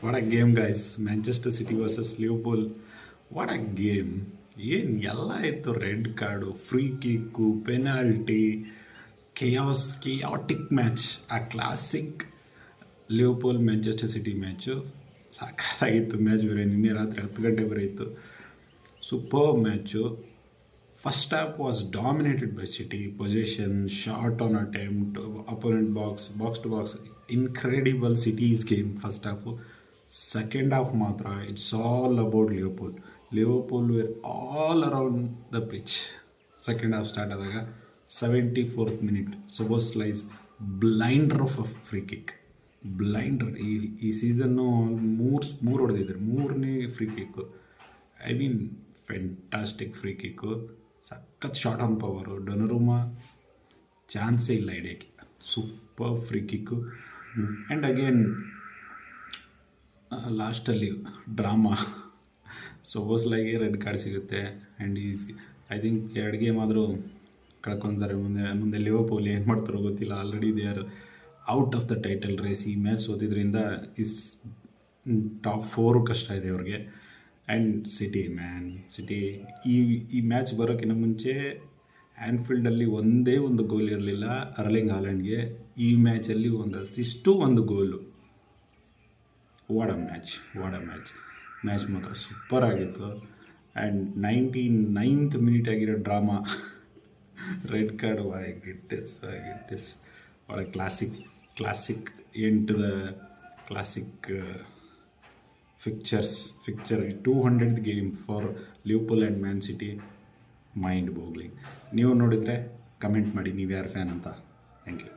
What a game guys. Manchester City versus Liverpool. What a game. ಏನು ಎಲ್ಲ ಇತ್ತು. Red card, free kick, penalty, chaotic match. ಆ classic Liverpool Manchester City match ಸಾಕಾಗಿತ್ತು. Match ಬೇರೆ ನಿನ್ನೆ ರಾತ್ರಿ 10 ಗಂಟೆ ಬೇರೆ ಇತ್ತು. Super match. First half was dominated by City. Possession, shot on attempt, opponent box to box. Incredible City's game first half. Second half matra, it's all about Liverpool. Liverpool were all around the pitch. Second half start adaga 74th minute. Szoboszlai's blinder of a free kick. Blinder. ಈ season ಮೂರು ಹೊಡೆದಿದ್ದಾರೆ. ಮೂರನೇ free kick. I mean fantastic free kick. ಸಖತ್ shot on power. Donnarumma ಚಾನ್ಸೇ ಇಲ್ಲ ಹಿಡಿಯೋಕ್ಕೆ. Super free kick. And again ಲಾಸ್ಟಲ್ಲಿ drama. ಸೊಬೋಸ್ಲೈಗೆ ರೆಡ್ ಕಾರ್ಡ್ ಸಿಗುತ್ತೆ. ಆ್ಯಂಡ್ ಐ ಥಿಂಕ್ 2 ಗೇಮ್ ಆದರೂ ಕಳ್ಕೊತಾರೆ. ಮುಂದೆ ಲಿವರ್ಪೂಲ್ ಏನು ಮಾಡ್ತಾರೋ ಗೊತ್ತಿಲ್ಲ. Already they are out of the title race. ಈ ಮ್ಯಾಚ್ ಸೋತಿದ್ರಿಂದ ಟಾಪ್ 4 ಕಷ್ಟ ಇದೆ ಅವ್ರಿಗೆ. ಆ್ಯಂಡ್ ಸಿಟಿ ಈ ಮ್ಯಾಚ್ ಬರೋಕ್ಕಿಂತ ಮುಂಚೆ ಆ್ಯನ್ಫೀಲ್ಡಲ್ಲಿ ಒಂದೇ ಒಂದು ಗೋಲ್ ಇರಲಿಲ್ಲ ಅರ್ಲಿಂಗ್ ಹಾಲೆಂಡ್ಗೆ. ಈ ಮ್ಯಾಚಲ್ಲಿ ಒಂದು ಅಸಿಸ್ಟು, ಒಂದು goal. What a match. Match ಮಾತ್ರ ಸೂಪರ್ ಆಗಿತ್ತು. ಆ್ಯಂಡ್ 99th ಮಿನಿಟ್ ಆಗಿರೋ ಡ್ರಾಮಾ. Red card. ಐ ಗಿಟ್ಟಿಸ್ ಒಳ್ಳೆ ಕ್ಲಾಸಿಕ್ ಎಂಟು the classic fixture 200th game for Liverpool and Man City. Mind boggling. ನೀವು ನೋಡಿದರೆ ಕಮೆಂಟ್ ಮಾಡಿ ನೀವು ಯಾರು ಫ್ಯಾನ್ ಅಂತ. Thank you.